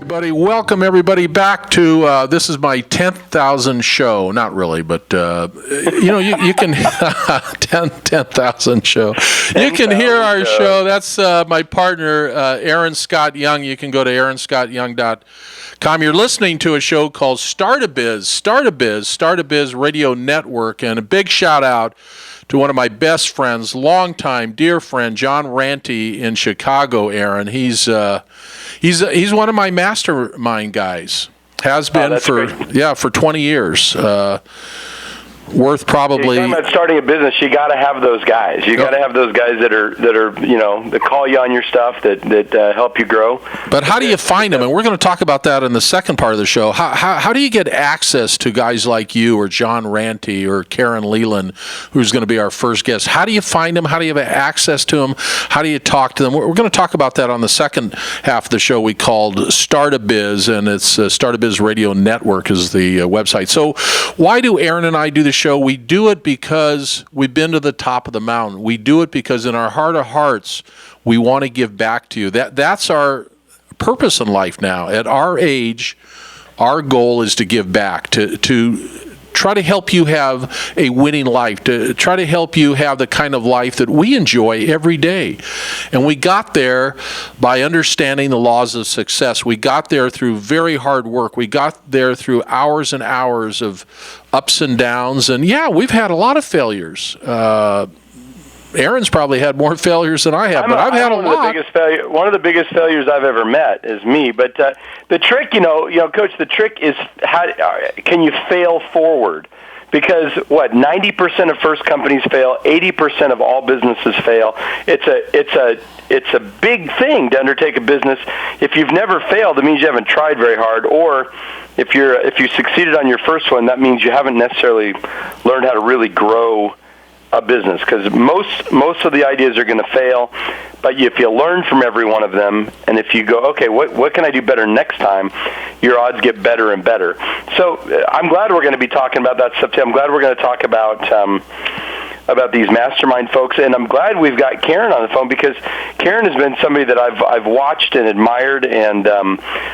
Everybody, welcome everybody back to this is my 10,000 show. Not really, but you can 10,000 show. You can hear our show. That's my partner, Aaron Scott Young. You can go to aaronscottyoung.com. You're listening to a show called Start a Biz Radio Network, and a big shout out to one of my best friends, longtime dear friend, John Ranty in Chicago. Aaron, he's one of my mastermind guys. Has been for 20 years. Worth probably. You're talking about starting a business. You got to have those guys. You got to have those guys that are that call you on your stuff, that help you grow. But how do you find them? And we're going to talk about that in the second part of the show. How do you get access to guys like you or John Ranty or Karen Leland, who's going to be our first guest? How do you find them? How do you have access to them? How do you talk to them? We're going to talk about that on the second half of the show we called Start a Biz, and it's Start a Biz Radio Network is the website. So why do Aaron and I do the show? We do it because we've been to the top of the mountain. We do it because in our heart of hearts, we want to give back to you. That's our purpose in life now. At our age, our goal is to give back, to try to help you have a winning life, to try to help you have the kind of life that we enjoy every day. And we got there by understanding the laws of success. We got there through very hard work. We got there through hours and hours of ups and downs. And yeah, we've had a lot of failures. Aaron's probably had more failures than I have, but I've had a lot. One of the biggest failures I've ever met is me. But the trick, Coach, the trick is how can you fail forward? Because 90% of first companies fail, 80% of all businesses fail. It's a big thing to undertake a business. If you've never failed, it means you haven't tried very hard. Or if you succeeded on your first one, that means you haven't necessarily learned how to really grow a business, because most of the ideas are going to fail, but if you learn from every one of them, and if you go, okay, what can I do better next time, your odds get better and better. So I'm glad we're going to be talking about that stuff too. I'm glad we're going to talk about these mastermind folks, and I'm glad we've got Karen on the phone, because Karen has been somebody that I've watched and admired and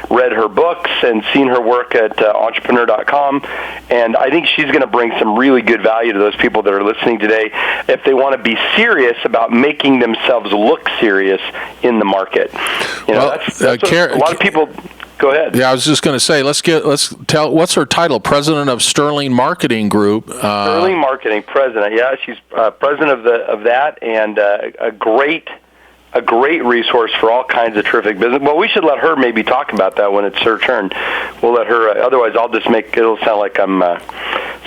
read her books and seen her work at entrepreneur.com, and I think she's going to bring some really good value to those people that are listening today if they want to be serious about making themselves look serious in the market. That's a lot of people. Go ahead. Yeah, I was just going to say, let's tell, what's her title? President of Sterling Marketing Group. Sterling Marketing President. Yeah, she's president of that, and a great resource for all kinds of terrific business. Well, we should let her maybe talk about that when it's her turn. We'll let her. Otherwise, I'll just it'll sound like I'm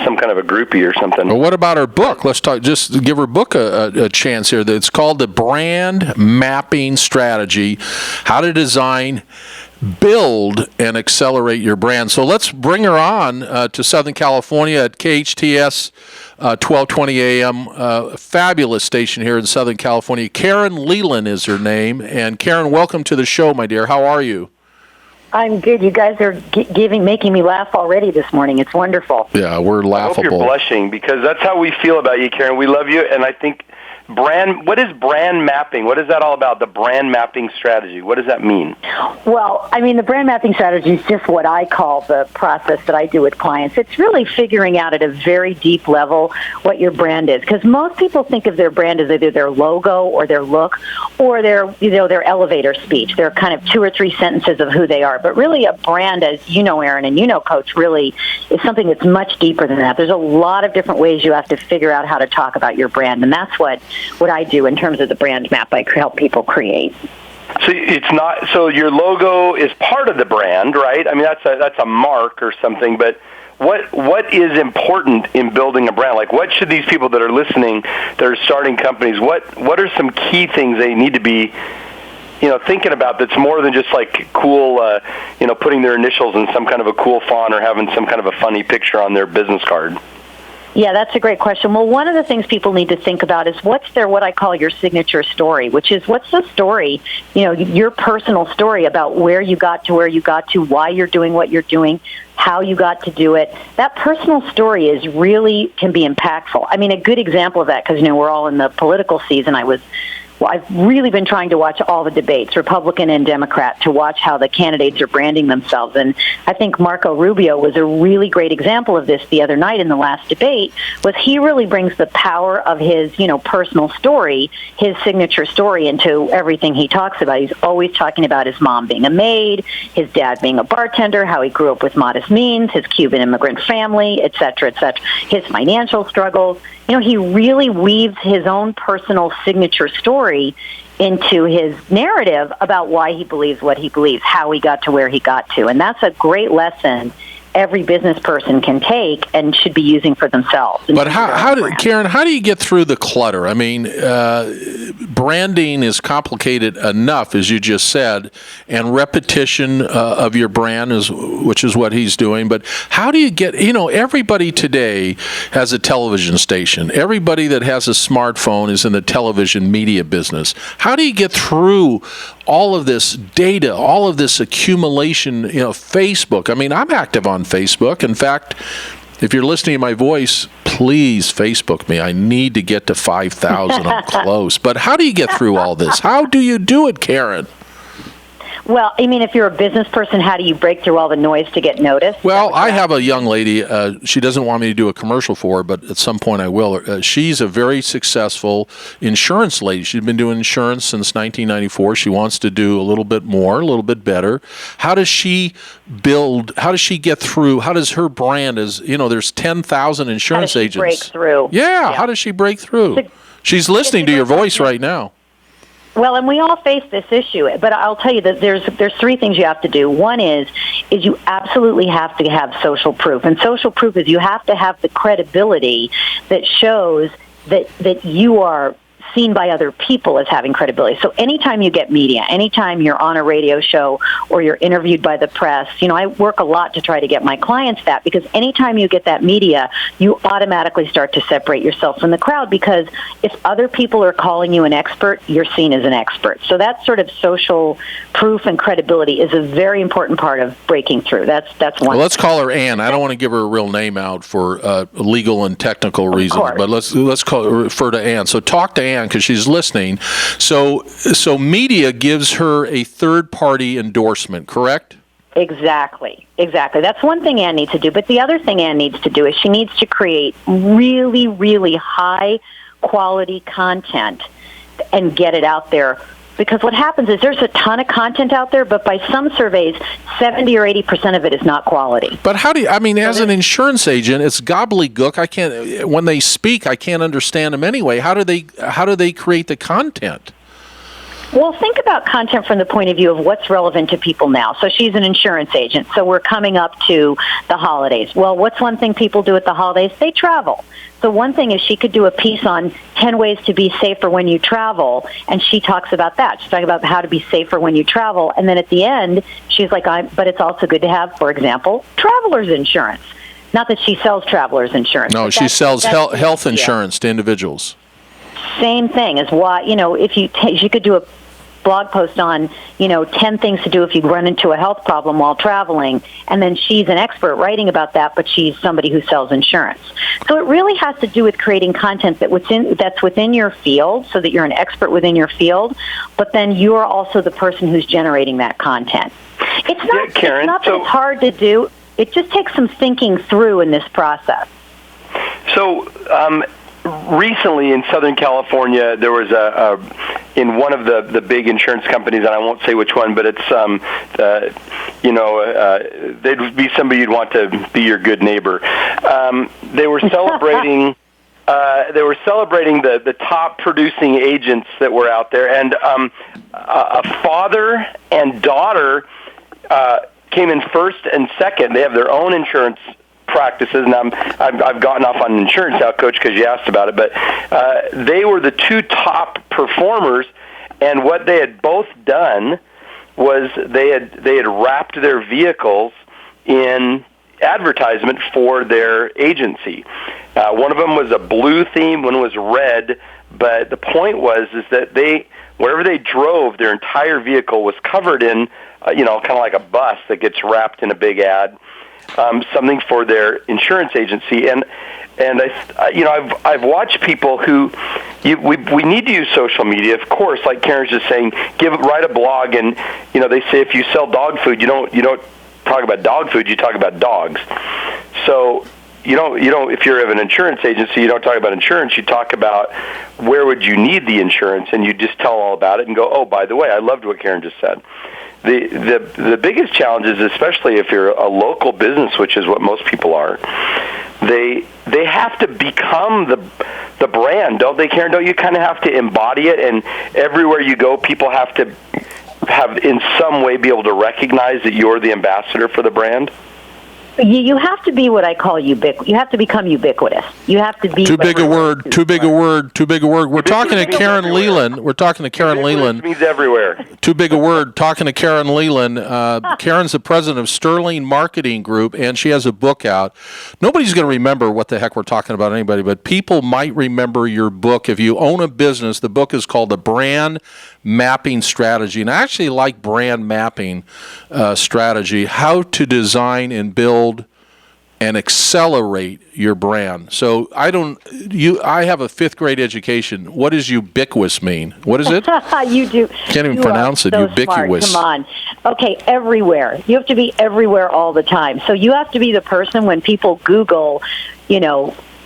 some kind of a groupie or something. Well, what about her book? Let's talk. Just give her book a chance here. It's called The Brand Mapping Strategy: How to Design, Build, and Accelerate Your Brand. So let's bring her on to Southern California at KHTS 1220 AM, fabulous station here in Southern California. Karen Leland is her name. And Karen, welcome to the show, my dear. How are you? I'm good. You guys are making me laugh already this morning. It's wonderful. Yeah, we're laughable. I hope you're blushing, because that's how we feel about you, Karen. We love you, and I think what is brand mapping? What is that all about, the brand mapping strategy? What does that mean? Well, the brand mapping strategy is just what I call the process that I do with clients. It's really figuring out at a very deep level what your brand is, because most people think of their brand as either their logo or their look or their elevator speech. They're kind of 2 or 3 sentences of who they are. But really a brand, as you know, Aaron, and you know, Coach, really is something that's much deeper than that. There's a lot of different ways you have to figure out how to talk about your brand, and that's what I do in terms of the brand map I help people create. So it's not. So your logo is part of the brand, right? That's a mark or something. But what is important in building a brand? Like, what should these people that are listening, that are starting companies, what are some key things they need to be, thinking about, that's more than just like cool, putting their initials in some kind of a cool font or having some kind of a funny picture on their business card? Yeah, that's a great question. Well, one of the things people need to think about is what I call your signature story, which is what's the story, your personal story about where you got to, why you're doing what you're doing, how you got to do it. That personal story can be impactful. A good example of that, because, we're all in the political season. I was well, I've really been trying to watch all the debates, Republican and Democrat, to watch how the candidates are branding themselves. And I think Marco Rubio was a really great example of this the other night in the last debate, was he really brings the power of his, personal story, his signature story, into everything he talks about. He's always talking about his mom being a maid, his dad being a bartender, how he grew up with modest means, his Cuban immigrant family, et cetera, his financial struggles. He really weaves his own personal signature story into his narrative about why he believes what he believes, how he got to where he got to. And that's a great lesson every business person can take and should be using for themselves. But Karen, how do you get through the clutter? I mean, branding is complicated enough, as you just said, and repetition of your brand which is what he's doing. But how do you get, everybody today has a television station. Everybody that has a smartphone is in the television media business. How do you get through all of this data, all of this accumulation, Facebook? I mean, I'm active on Facebook. In fact, if you're listening to my voice, please Facebook me. I need to get to 5,000. I'm close. But how do you get through all this? How do you do it, Karen? Well, I mean, if you're a business person, how do you break through all the noise to get noticed? Well, I have a young lady. She doesn't want me to do a commercial for her, but at some point I will. She's a very successful insurance lady. She's been doing insurance since 1994. She wants to do a little bit more, a little bit better. How does she get through? How does her brand, there's 10,000 insurance agents. Break through? Yeah, how does she break through? She's listening to your voice right now. Well, and we all face this issue, but I'll tell you that there's three things you have to do. One is you absolutely have to have social proof, and social proof is you have to have the credibility that shows that you are seen by other people as having credibility. So anytime you get media, anytime you're on a radio show or you're interviewed by the press, I work a lot to try to get my clients that, because anytime you get that media, you automatically start to separate yourself from the crowd, because if other people are calling you an expert, you're seen as an expert. So that sort of social proof and credibility is a very important part of breaking through. That's one. Well, let's call her Ann. I don't want to give her a real name out for legal and technical reasons, but let's refer to Ann. So talk to Ann, because she's listening. So media gives her a third-party endorsement, correct? Exactly. That's one thing Ann needs to do. But the other thing Ann needs to do is she needs to create really, really high-quality content and get it out there. Because what happens is there's a ton of content out there, but by some surveys, 70 or 80% of it is not quality. But how do you, as an insurance agent, it's gobbledygook. When they speak, I can't understand them anyway. How do they create the content? Well, think about content from the point of view of what's relevant to people now. So she's an insurance agent, so we're coming up to the holidays. Well, what's one thing people do at the holidays? They travel. So one thing is she could do a piece on 10 ways to be safer when you travel, and she talks about that. She's talking about how to be safer when you travel, and then at the end, she's like, but it's also good to have, for example, traveler's insurance. Not that she sells traveler's insurance. No, she sells health insurance to individuals. Same thing as why, if you could do a blog post on, 10 things to do if you run into a health problem while traveling, and then she's an expert writing about that, but she's somebody who sells insurance. So it really has to do with creating content that's within your field, so that you're an expert within your field, but then you're also the person who's generating that content. It's not, Karen, it's not that it's hard to do. It just takes some thinking through in this process. So, recently in Southern California, there was in one of the big insurance companies, and I won't say which one, but it's they'd be somebody you'd want to be your good neighbor. They were celebrating. They were celebrating the top producing agents that were out there, and a father and daughter came in first and second. They have their own insurance practices, and I've gotten off on insurance now, Coach, because you asked about it, but they were the two top performers, and what they had both done was they had wrapped their vehicles in advertisement for their agency. One of them was a blue theme, one was red, but the point was that wherever they drove, their entire vehicle was covered in, kind of like a bus that gets wrapped in a big ad. Something for their insurance agency, and And I've watched people who we need to use social media, of course. Like Karen's just saying, write a blog, and they say if you sell dog food, you don't talk about dog food, you talk about dogs. So you don't if you're of an insurance agency, you don't talk about insurance. You talk about where would you need the insurance, and you just tell all about it and go, oh, by the way, I loved what Karen just said. The biggest challenge is, especially if you're a local business, which is what most people are, they have to become the brand, don't they, Karen? Don't you kind of have to embody it? And everywhere you go, people have to have in some way be able to recognize that you're the ambassador for the brand. You have to be what I call ubiquitous. You have to become ubiquitous. You have to be too big a word. Too big a word. Too big a word. We're talking to Karen Leland. We're talking to Karen Leland. Means everywhere. Too big a word. Talking to Karen Leland. Karen's the president of Sterling Marketing Group, and she has a book out. Nobody's going to remember what the heck we're talking about, anybody, but people might remember your book. If you own a business, the book is called The Brand Mapping Strategy, and I actually like brand mapping strategy, how to design and build and accelerate your brand. So I have a 5th grade education. What does ubiquitous mean? What is it? You do. Can't even pronounce it. So Ubiquitous. Smart. Come on. Okay, everywhere. You have to be everywhere all the time. So you have to be the person when people Google,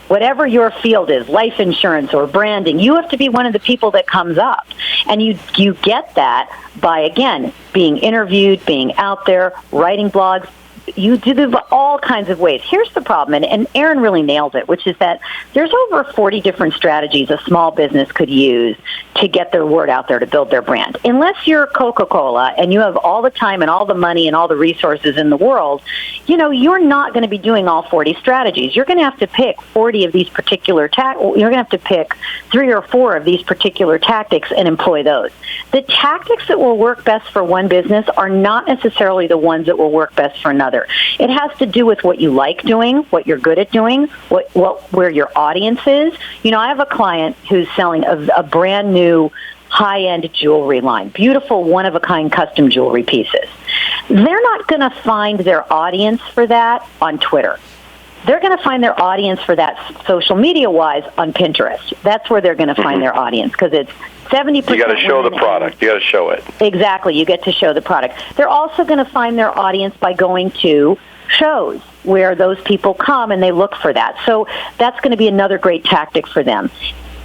whatever your field is, life insurance or branding, you have to be one of the people that comes up. And you get that by, again, being interviewed, being out there, writing blogs. You do this all kinds of ways. Here's the problem, and Aaron really nailed it, which is that there's over 40 different strategies a small business could use to get their word out there, to build their brand. Unless you're Coca-Cola and you have all the time and all the money and all the resources in the world, you're not going to be doing all 40 strategies. You're going to have to pick 40 of these particular you're going to have to pick 3 or 4 of these particular tactics and employ those. The tactics that will work best for one business are not necessarily the ones that will work best for another. It has to do with what you like doing, what you're good at doing, where your audience is. I have a client who's selling a brand new high-end jewelry line, beautiful, one-of-a-kind custom jewelry pieces. They're not going to find their audience for that on Twitter. They're going to find their audience for that social media-wise on Pinterest. That's where they're going to find their audience, because it's 70%. You got to show the product. You got to show it. Exactly. You get to show the product. They're also going to find their audience by going to shows where those people come and they look for that. So that's going to be another great tactic for them.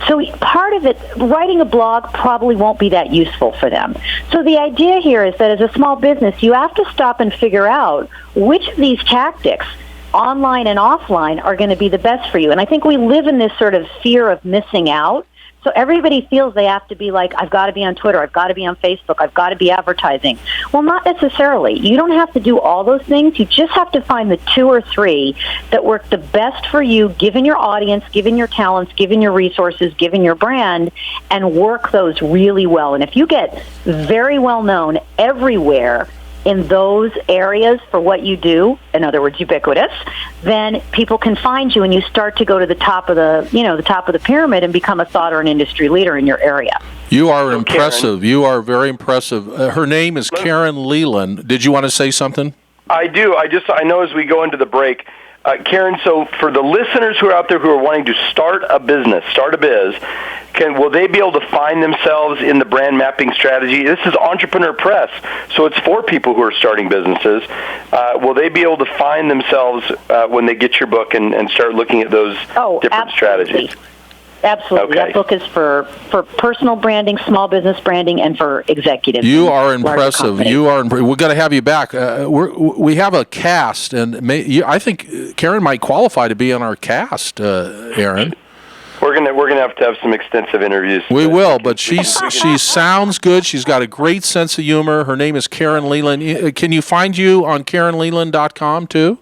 So part of it, writing a blog probably won't be that useful for them. So the idea here is that as a small business, you have to stop and figure out which of these tactics, online and offline, are going to be the best for you. And I think we live in this sort of fear of missing out. So everybody feels they have to be like, I've got to be on Twitter, I've got to be on Facebook, I've got to be advertising. Well, not necessarily. You don't have to do all those things. You just have to find the 2 or 3 that work the best for you, given your audience, given your talents, given your resources, given your brand, and work those really well. And if you get very well known everywhere in those areas for what you do, in other words, ubiquitous, then people can find you and you start to go to the top of the pyramid and become a thought or an industry leader in your area. You are impressive. Karen. You are very impressive. Her name is Karen Leland. Did you want to say something? I do. I know as we go into the break, Karen, so for the listeners who are out there who are wanting to start a business, start a biz, will they be able to find themselves in the brand mapping strategy? This is Entrepreneur Press, so it's for people who are starting businesses. Will they be able to find themselves when they get your book and start looking at those different strategies? Absolutely. Okay. That book is for personal branding, small business branding, and for executives. You are impressive. We're going to have you back. We have a cast, and I think Karen might qualify to be on our cast, Aaron. We're gonna have to have some extensive interviews. We will, but she sounds good. She's got a great sense of humor. Her name is Karen Leland. Can you find you on KarenLeland.com too?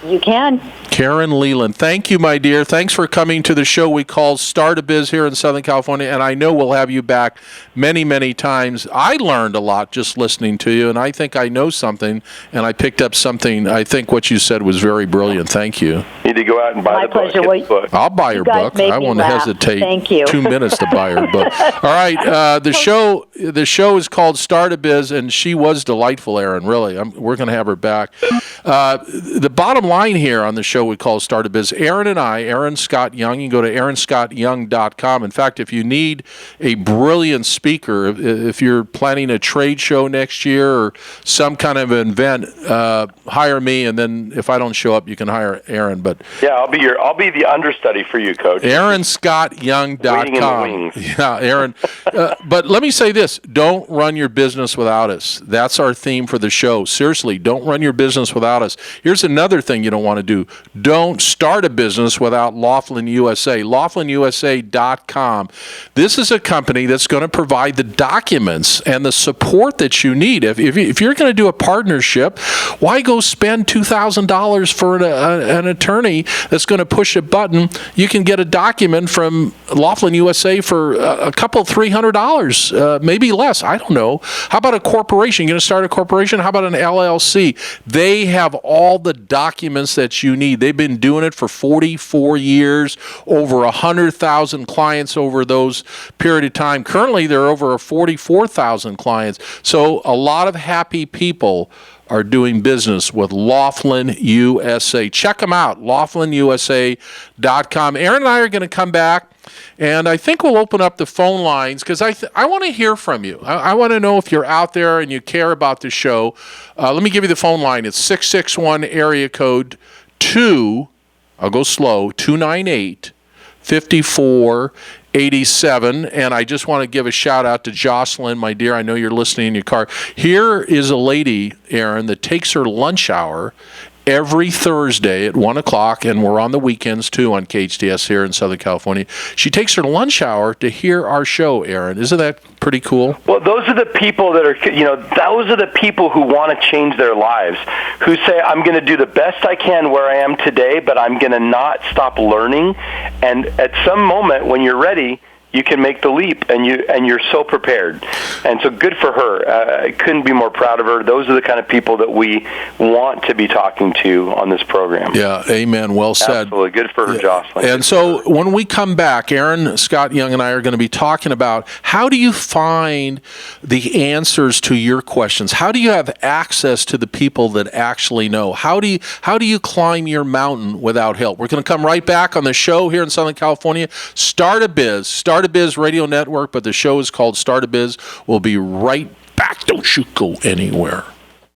You can. Karen Leland, thank you, my dear. Thanks for coming to the show we call Start a Biz here in Southern California, and I know we'll have you back many, many times. I learned a lot just listening to you, and I think I know something, and I picked up something. I think what you said was very brilliant. Thank you. You need to go out and buy the book. I'll buy your book. I won't hesitate. Thank you. 2 minutes to buy her book. All right, the show is called Start a Biz, and she was delightful, Aaron, really. We're going to have her back. The bottom line line here on the show we call Start a Biz. Aaron and I, Aaron Scott Young, you can go to aaronscottyoung.com. In fact, if you need a brilliant speaker, if you're planning a trade show next year or some kind of event, hire me, and then if I don't show up, you can hire Aaron. But yeah, I'll be the understudy for you, Coach. aaronscottyoung.com. Yeah, Aaron. But let me say this, don't run your business without us. That's our theme for the show. Seriously, don't run your business without us. Here's another thing you don't want to do. Don't start a business without Laughlin USA. LaughlinUSA.com. This is a company that's going to provide the documents and the support that you need. If you're going to do a partnership, why go spend $2,000 for an attorney that's going to push a button? You can get a document from Laughlin USA for a couple, $300, maybe less. I don't know. How about a corporation? You're going to start a corporation? How about an LLC? They have all the documents that you need. They've been doing it for 44 years, over 100,000 clients over those period of time. Currently, there are over 44,000 clients. So a lot of happy people are doing business with Laughlin USA. Check them out, LaughlinUSA.com. Aaron and I are going to come back, and I think we'll open up the phone lines because I want to hear from you. I want to know if you're out there and you care about the show. Let me give you the phone line. It's 661 area code 2, I'll go slow, 298-5487. And I just want to give a shout out to Jocelyn, my dear. I know you're listening in your car. Here is a lady, Aaron, that takes her lunch hour every Thursday at 1 o'clock, and we're on the weekends too on KHTS here in Southern California. She takes her lunch hour to hear our show, Aaron. Isn't that pretty cool? Well, those are the people that are, those are the people who want to change their lives, who say, I'm going to do the best I can where I am today, but I'm going to not stop learning. And at some moment when you're ready, you can make the leap, and you're so prepared. And so good for her. I couldn't be more proud of her. Those are the kind of people that we want to be talking to on this program. Yeah, amen. Well said. Absolutely. Good for her, Jocelyn. And so when we come back, Aaron Scott Young and I are going to be talking about how do you find the answers to your questions? How do you have access to the people that actually know? How do you climb your mountain without help? We're going to come right back on the show here in Southern California. Start a Biz Radio Network, but the show is called Start a Biz. We'll be right back. Don't you go anywhere.